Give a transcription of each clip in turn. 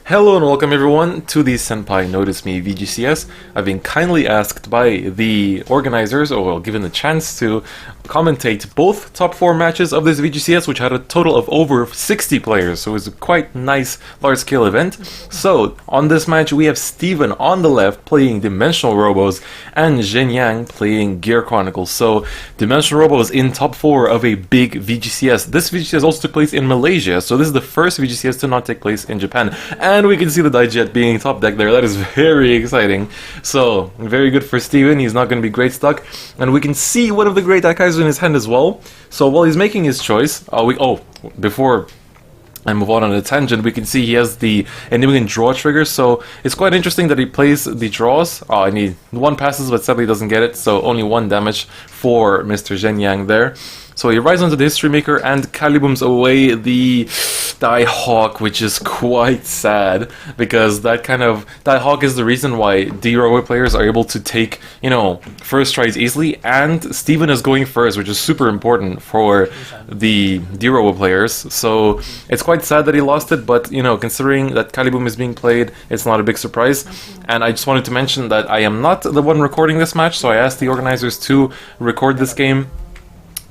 Hello and welcome everyone to the SenpaiNoticeMe VGCS. I've been kindly asked by the organizers, or well, given the chance to commentate both top 4 matches of this VGCS, which had a total of over 60 players, so it was a quite nice large-scale event. So, on this match we have Steven on the left playing Dimensional Robos, and Zhen playing Gear Chronicle. So, Dimensional Robos in top 4 of a big VGCS. This VGCS also took place in Malaysia, so this is the first VGCS to not take place in Japan. And we can see the Dijet being top deck there. That is very exciting. So, very good for Steven. He's not going to be great stuck. And we can see one of the great Daikai's in his hand as well. So, while he's making his choice, before I move on a tangent, we can see he has the enabling draw trigger, so it's quite interesting that he plays the draws. And he one passes, but sadly doesn't get it, so only 1 damage for Mr. Zhen there. So he rides onto the History Maker and Calibums away the Die Hawk, which is quite sad, because that kind of Die Hawk is the reason why D-Robo players are able to take, first tries easily, and Steven is going first, which is super important for the D-Robo players. So it's quite sad that he lost it, but considering that Calibum is being played, it's not a big surprise. And I just wanted to mention that I am not the one recording this match, so I asked the organizers to record this game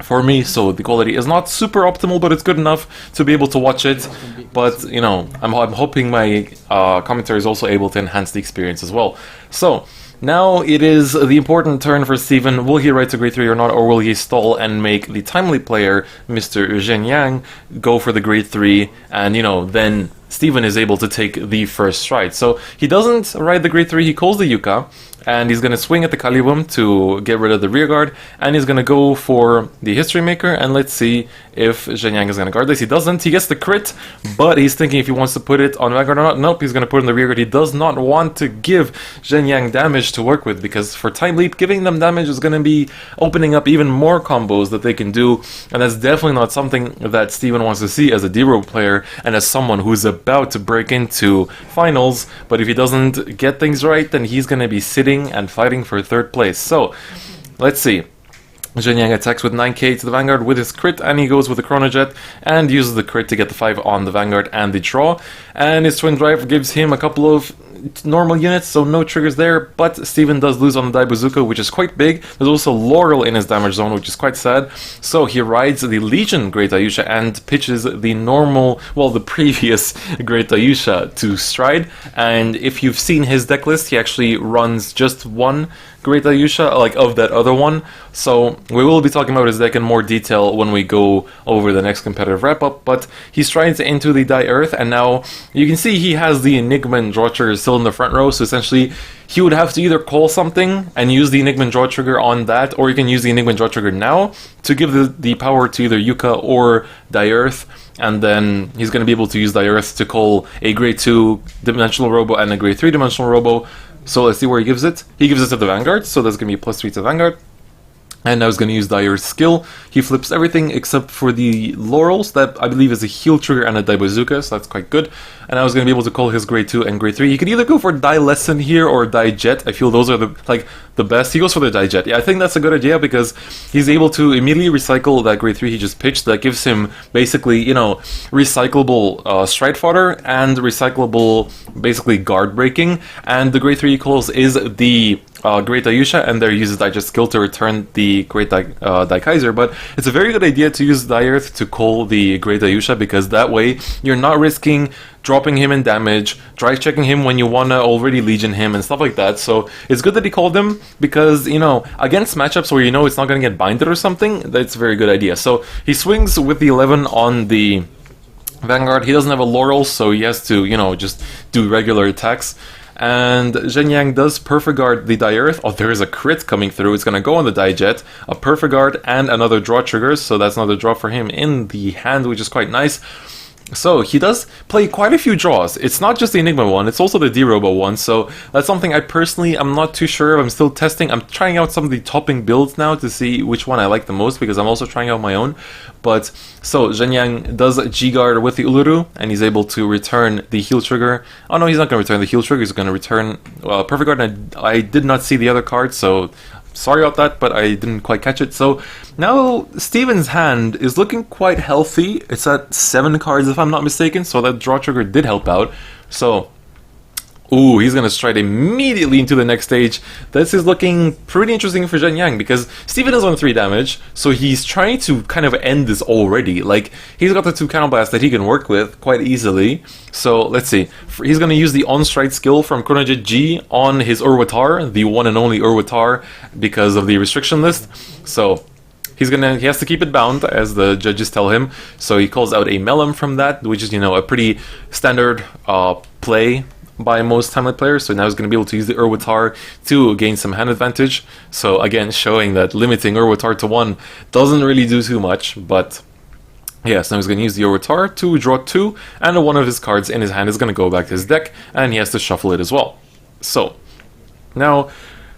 for me, so the quality is not super optimal, but it's good enough to be able to watch it. But I'm hoping my commentary is also able to enhance the experience as well. So now it is the important turn for Steven. Will he ride to grade 3 or not, or will he stall and make the timely player, Mr. Zhen, go for the grade 3, and then Steven is able to take the first stride. So he doesn't ride the grade 3, he calls the Yuka, and he's going to swing at the Calibum to get rid of the rear guard, and he's going to go for the History Maker, and let's see if Zhen is going to guard this. He doesn't, he gets the crit, but he's thinking if he wants to put it on Vanguard or not. Nope, he's going to put it in the rear guard. He does not want to give Zhen damage to work with, because for Time Leap, giving them damage is going to be opening up even more combos that they can do, and that's definitely not something that Steven wants to see as a D-Robo player, and as someone who's about to break into finals. But if he doesn't get things right, then he's going to be sitting and fighting for 3rd place. So, let's see. Zhen attacks with 9k to the Vanguard with his crit, and he goes with the Chrono Jet and uses the crit to get the 5 on the Vanguard and the draw. And his Twin Drive gives him a couple of normal units, so no triggers there, but Steven does lose on the Dai Bazooka, which is quite big. There's also Laurel in his damage zone, which is quite sad. So he rides the Legion Great Ayusha and pitches the normal, the previous Great Ayusha to stride. And if you've seen his deck list, he actually runs just one Great Ayusha, of that other one. So we will be talking about his deck in more detail when we go over the next competitive wrap-up, but he strides into the Die Earth, and now you can see he has the Enigma and draw trigger still in the front row, so essentially he would have to either call something and use the Enigma and draw trigger on that, or you can use the Enigma and draw trigger now to give the power to either Yuka or Die Earth, and then he's going to be able to use Die Earth to call a grade 2 Dimensional Robo and a grade 3 Dimensional Robo. So let's see where he gives it. He gives it to the Vanguard, so that's going to be a +3 to Vanguard. And now he's going to use Dire skill. He flips everything except for the Laurels, that I believe is a heal trigger and a Die Bazooka, so that's quite good. And now he's going to be able to call his grade 2 and grade 3. He could either go for Die Lesson here or Die Jet. I feel those are the best. He goes for the Die Jet. Yeah, I think that's a good idea, because he's able to immediately recycle that grade 3 he just pitched. That gives him basically, recyclable stride fodder and recyclable, basically, guard breaking. And the grade 3 he calls is the Great Ayusha, and there he uses Digest skill to return the Great Daikaiser. But it's a very good idea to use Die Earth to call the Great Ayusha, because that way you're not risking dropping him in damage, drive checking him when you wanna already Legion him and stuff like that. So it's good that he called him, because against matchups where it's not gonna get binded or something, that's a very good idea. So he swings with the 11 on the Vanguard. He doesn't have a Laurel, so he has to just do regular attacks. And Zhen does Perfect Guard the Die Earth. Oh, there is a crit coming through. It's going to go on the Die Jet, a Perfect Guard, and another draw triggers. So that's another draw for him in the hand, which is quite nice. So he does play quite a few draws. It's not just the Enigma one, it's also the D-Robo one, so that's something I personally am not too sure of. I'm still testing. I'm trying out some of the topping builds now to see which one I like the most, because I'm also trying out my own. But, so, Zhen does G-Guard with the Uluru, and he's able to return the heal trigger. Oh no, he's not going to return the heal trigger, he's going to return Perfect Guard, and I did not see the other card, so sorry about that, but I didn't quite catch it. So now Steven's hand is looking quite healthy. It's at 7 cards if I'm not mistaken, so that draw trigger did help out. So, ooh, he's gonna stride immediately into the next stage. This is looking pretty interesting for Zhen Yang because Steven is on 3 damage, so he's trying to kind of end this already. Like, he's got the 2 counterblast that he can work with quite easily. So, let's see. He's gonna use the on-stride skill from Chronojet G on his Urwatar, the one and only Urwatar, because of the restriction list. So, he has to keep it bound, as the judges tell him. So he calls out a Melem from that, which is, a pretty standard play by most Timelet players. So now he's going to be able to use the Urwatar to gain some hand advantage. So again, showing that limiting Urwatar to 1 doesn't really do too much, but yes, now he's going to use the Urwatar to draw 2, and one of his cards in his hand is going to go back to his deck, and he has to shuffle it as well. So now,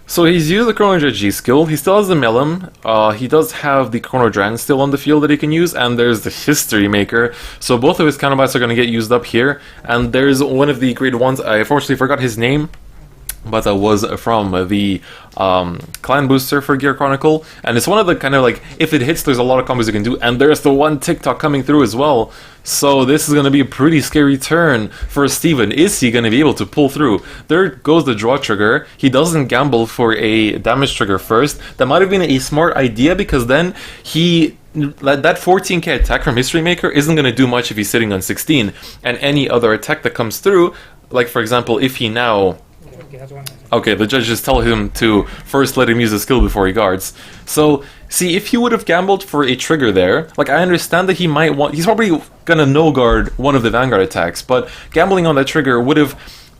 he's used the Chronojet G skill. He still has the Melem. He does have the Chronodran still on the field that he can use, and there's the History Maker. So both of his counterblasts are going to get used up here. And there's one of the grade 1s. I unfortunately forgot his name, but that was from the clan booster for Gear Chronicle, and it's one of the kind of like, if it hits, there's a lot of combos you can do, and there's the one TikTok coming through as well. So this is going to be a pretty scary turn for Steven. Is he going to be able to pull through? There goes the draw trigger. He doesn't gamble for a damage trigger first. That might have been a smart idea, because then that 14k attack from History Maker isn't going to do much if he's sitting on 16, and any other attack that comes through, like for example, if he now... Okay, the judges tell him to first let him use the skill before he guards. So, see, if he would have gambled for a trigger there, like, I understand that he's probably gonna no-guard one of the Vanguard attacks, but gambling on that trigger would have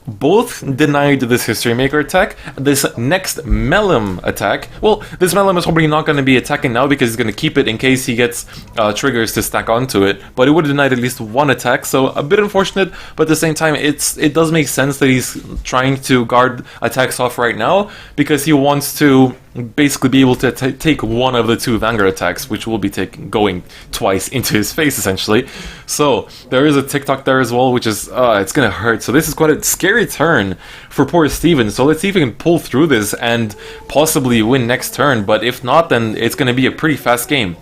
both denied this History Maker attack, this next Melem attack. Well, this Melem is probably not going to be attacking now because he's going to keep it in case he gets triggers to stack onto it, but it would have denied at least one attack, so a bit unfortunate, but at the same time it does make sense that he's trying to guard attacks off right now, because he wants to basically be able to take one of the 2 Vanguard attacks, which will be going twice into his face, essentially. So, there is a TikTok there as well, which is, it's gonna hurt. So this is quite a scary turn for poor Steven. So let's see if he can pull through this and possibly win next turn, but if not, then it's gonna be a pretty fast game.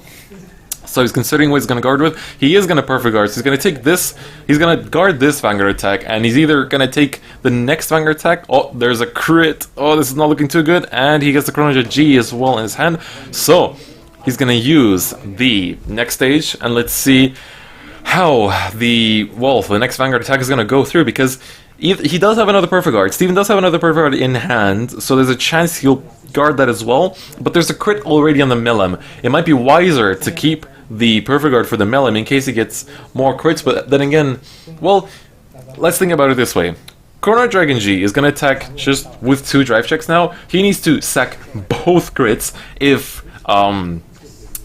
So he's considering what he's going to guard with. He is going to perfect guard. So he's going to take this. He's going to guard this Vanguard attack. And he's either going to take the next Vanguard attack. Oh, there's a crit. Oh, this is not looking too good. And he gets the Chronojet G as well in his hand. So he's going to use the next stage. And let's see how the next Vanguard attack is going to go through. Because he does have another perfect guard. Steven does have another perfect guard in hand. So there's a chance he'll guard that as well. But there's a crit already on the Melem. It might be wiser to keep the perfect guard for the Melem in case he gets more crits, but then again, well, let's think about it this way. Chrono Dragon G is going to attack just with 2 drive checks now. He needs to sack both crits if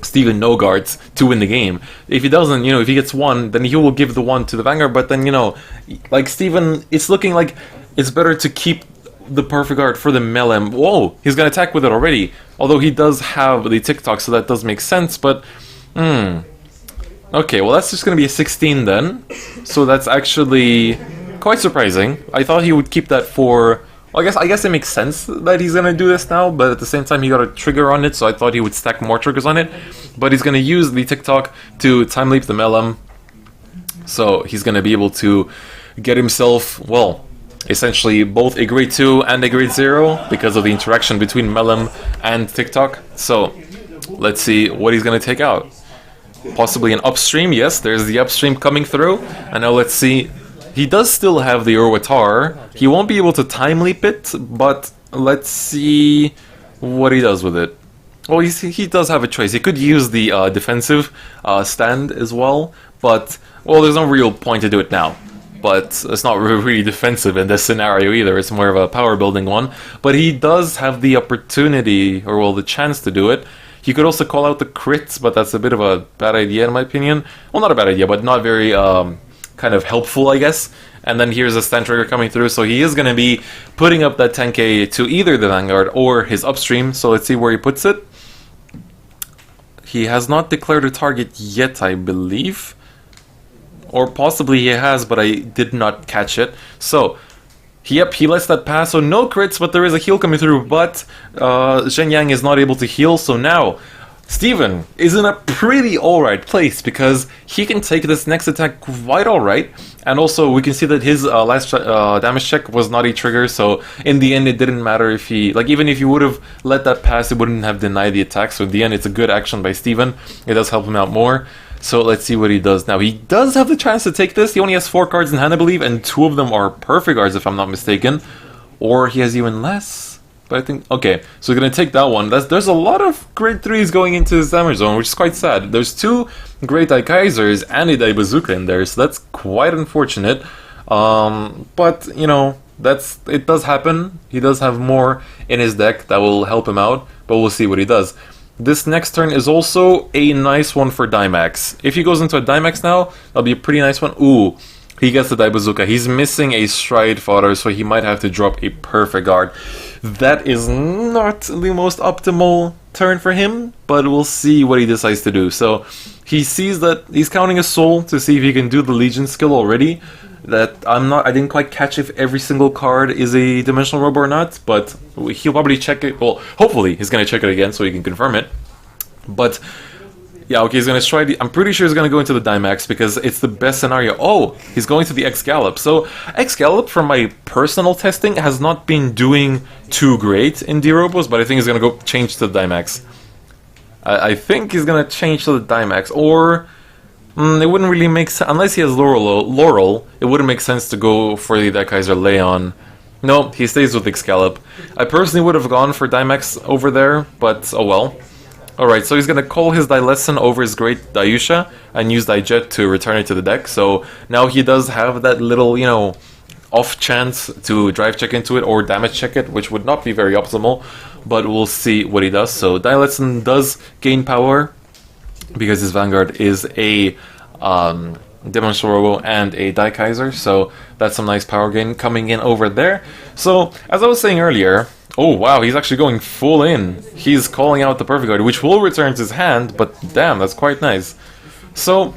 Steven no guards to win the game. If he doesn't, if he gets 1, then he will give the 1 to the Vanguard, but then, like Steven, it's looking like it's better to keep the perfect guard for the Melem. Whoa, he's going to attack with it already. Although he does have the TikTok, so that does make sense, but okay, well that's just going to be a 16 then. So that's actually quite surprising. I thought he would keep that for... I guess it makes sense that he's going to do this now, but at the same time he got a trigger on it, so I thought he would stack more triggers on it. But he's going to use the TikTok to time leap the Melem. So he's going to be able to get himself, well, essentially both a grade 2 and a grade 0 because of the interaction between Melem and TikTok. So let's see what he's going to take out. Possibly an upstream. Yes, there's the upstream coming through. And now let's see. He does still have the Urwatar. He won't be able to time leap it, but let's see what he does with it. Well, he does have a choice. He could use the defensive stand as well, but, well, there's no real point to do it now. But it's not really defensive in this scenario either. It's more of a power building one. But he does have the opportunity, or well, the chance to do it. He could also call out the crits, but that's a bit of a bad idea in my opinion. Well, not a bad idea, but not very kind of helpful, I guess. And then here's a stand trigger coming through, so he is going to be putting up that 10k to either the Vanguard or his upstream. So let's see where he puts it. He has not declared a target yet, I believe. Or possibly he has, but I did not catch it. So, yep, he lets that pass. So no crits, but there is a heal coming through. But Zhen Yang is not able to heal. So now, Steven is in a pretty alright place because he can take this next attack quite alright, and also we can see that his last damage check was not a trigger, so in the end it didn't matter if he, like, even if he would have let that pass, it wouldn't have denied the attack, so in the end it's a good action by Steven. It does help him out more. So let's see what he does now. He does have the chance to take this. He only has 4 cards in hand, I believe, and 2 of them are perfect cards if I'm not mistaken. Or he has even less. But I think, okay, so we're going to take that one. There's a lot of grade 3s going into his damage zone, which is quite sad. There's 2 great Dai Kaisers and a Dai Bazooka in there, so that's quite unfortunate. But, you know, it does happen. He does have more in his deck that will help him out, but we'll see what he does. This next turn is also a nice one for Daimax. If he goes into a Daimax now, that'll be a pretty nice one. Ooh, he gets the Dai Bazooka. He's missing a Stride Fodder, so he might have to drop a Perfect Guard. That is not the most optimal turn for him, but we'll see what he decides to do. So he sees that he's counting a soul to see if he can do the Legion skill already. That I didn't quite catch if every single card is a Dimensional Robo or not, but he'll probably check it. Well, hopefully he's going to check it again so he can confirm it. But yeah, okay, he's going to try. I'm pretty sure he's going to go into the Daimax because it's the best scenario. Oh, he's going to the X-Gallop. So X-Gallop, from my personal testing, has not been doing too great in D-Robos, but I think he's going to go change to the Daimax. I think he's going to change to the Daimax, or it wouldn't really make sense unless he has Laurel. It wouldn't make sense to go for the Dai Kaiser Leon. No, he stays with Excalib. I personally would have gone for Daimax over there, but oh well. Alright, so he's gonna call his Dai Lesson over his Great Daiusha and use Daijet to return it to the deck. So now he does have that little, you know, off chance to drive check into it or damage check it, which would not be very optimal, but we'll see what he does. So Dai Lesson does gain power because his Vanguard is a Dimensional Robo and a Dai Kaiser, so that's some nice power gain coming in over there. So, as I was saying earlier, oh wow, he's actually going full in. He's calling out the Perfect Guard, which will return to his hand, but damn, that's quite nice. So,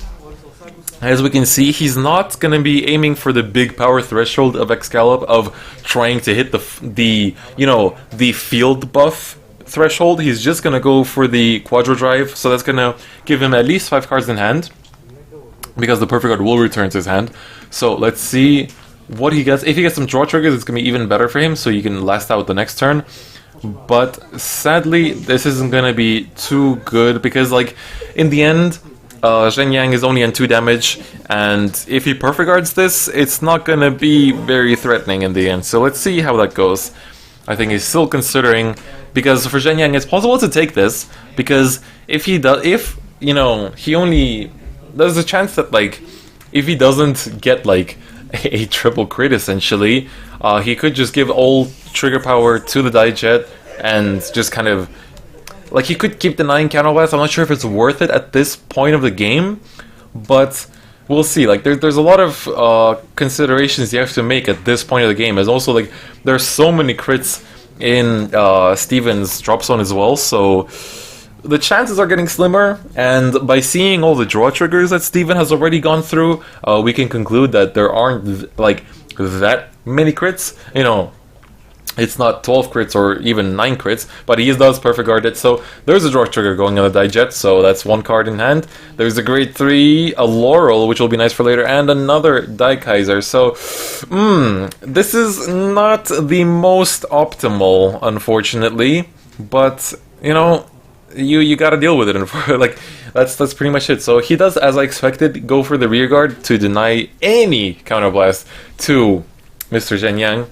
as we can see, he's not going to be aiming for the big power threshold of Excalib, of trying to hit the you know, the field buff threshold. He's just going to go for the Quadro Drive, so that's going to give him at least 5 cards in hand, because the Perfect Guard will return to his hand. So let's see what he gets. If he gets some draw triggers, it's going to be even better for him, so you can last out the next turn. But sadly, this isn't going to be too good, because like in the end, Zhen Yang is only on 2 damage, and if he Perfect Guards this, it's not going to be very threatening in the end. So let's see how that goes. I think he's still considering, because for Zhen Yang it's possible to take this, because if he does, you know, he only, there's a chance that like if he doesn't get like a triple crit essentially, he could just give all trigger power to the Daijet and just kind of like, he could keep denying counterblast. I'm not sure if it's worth it at this point of the game, but we'll see. Like there's a lot of considerations you have to make at this point of the game. As also like there's so many crits in Steven's drop zone as well, so the chances are getting slimmer. And by seeing all the draw triggers that Steven has already gone through, we can conclude that there aren't like that many crits. You know, it's not 12 crits or even 9 crits, but he does Perfect Guard it. So there's a draw trigger going on the Daijet, so that's 1 card in hand. There's a grade 3, a Laurel, which will be nice for later, and another Dai Kaiser. So, this is not the most optimal, unfortunately, but, you know, you gotta deal with it. And like, that's pretty much it. So he does, as I expected, go for the rear guard to deny any counterblast to Mr. Zhen Yang.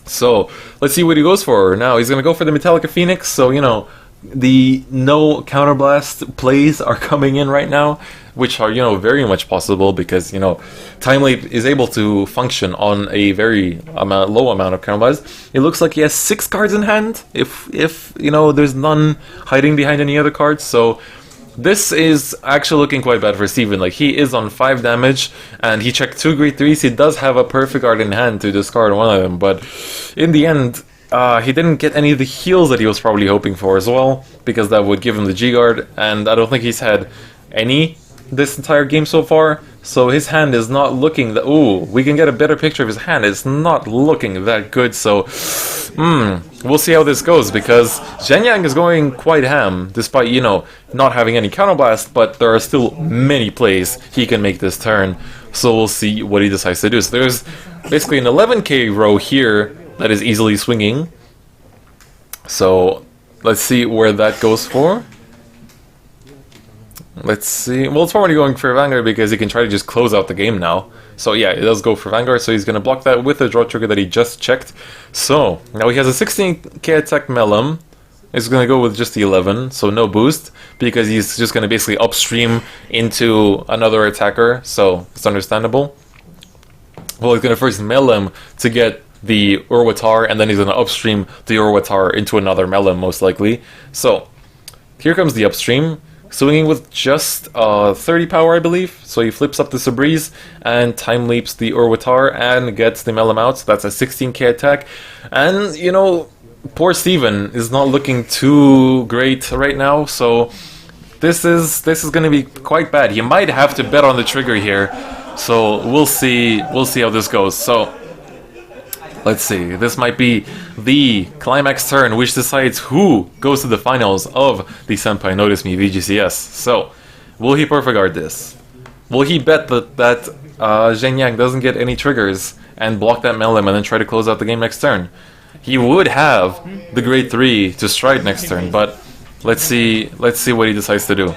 So let's see what he goes for now. He's gonna go for the Metallica Phoenix. So, you know, the no counterblast plays are coming in right now, which are, you know, very much possible because, you know, Time Leap is able to function on a very low amount of counterblast. It looks like he has 6 cards in hand, if you know, there's none hiding behind any other cards. So this is actually looking quite bad for Steven. Like, he is on 5 damage, and he checked 2 grade 3s. He does have a Perfect Guard in hand to discard one of them, but in the end, he didn't get any of the heals that he was probably hoping for as well, because that would give him the G-Guard, and I don't think he's had any this entire game so far, so his hand is not looking that... Ooh, we can get a better picture of his hand. It's not looking that good, so... we'll see how this goes, because Zhen is going quite ham, despite, you know, not having any counterblast, but there are still many plays he can make this turn, so we'll see what he decides to do. So there's basically an 11k row here that is easily swinging, so let's see where that goes for. Let's see. Well, it's already going for Vanguard because he can try to just close out the game now. So yeah, it does go for Vanguard, so he's going to block that with the draw trigger that he just checked. So, now he has a 16k attack Melem. He's going to go with just the 11, so no boost, because he's just going to basically upstream into another attacker, so it's understandable. Well, he's going to first Melem to get the Urwatar, and then he's going to upstream the Urwatar into another Melem, most likely. So, here comes the upstream. Swinging with just 30 power, I believe. So he flips up the Sabreeze and time leaps the Urwatar and gets the Melem out. So that's a 16k attack. And, you know, poor Steven is not looking too great right now. So this is going to be quite bad. He might have to bet on the trigger here. So we'll see how this goes. So let's see, this might be the climax turn which decides who goes to the finals of the SenpaiNoticeMe VGCS. So, will he perfect guard this? Will he bet that Zhen doesn't get any triggers and block that Melem and then try to close out the game next turn? He would have the grade 3 to stride next turn, but let's see what he decides to do.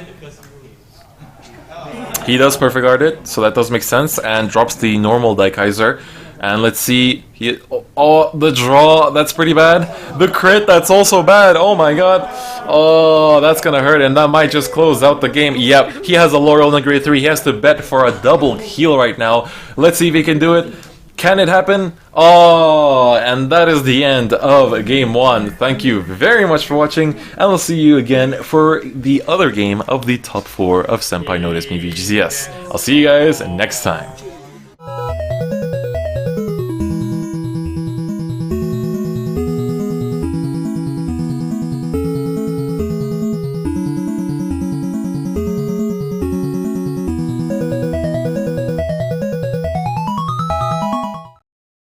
He does perfect guard it, so that does make sense, and drops the normal Daikaiser. And let's see, oh, the draw, that's pretty bad. The crit, that's also bad. Oh my god. Oh, that's gonna hurt, and that might just close out the game. Yep, he has a Laurel in the grade 3. He has to bet for a double heal right now. Let's see if he can do it. Can it happen? Oh, and that is the end of game 1. Thank you very much for watching, and I'll see you again for the other game of the top 4 of SenpaiNoticeMe VGCS. I'll see you guys next time.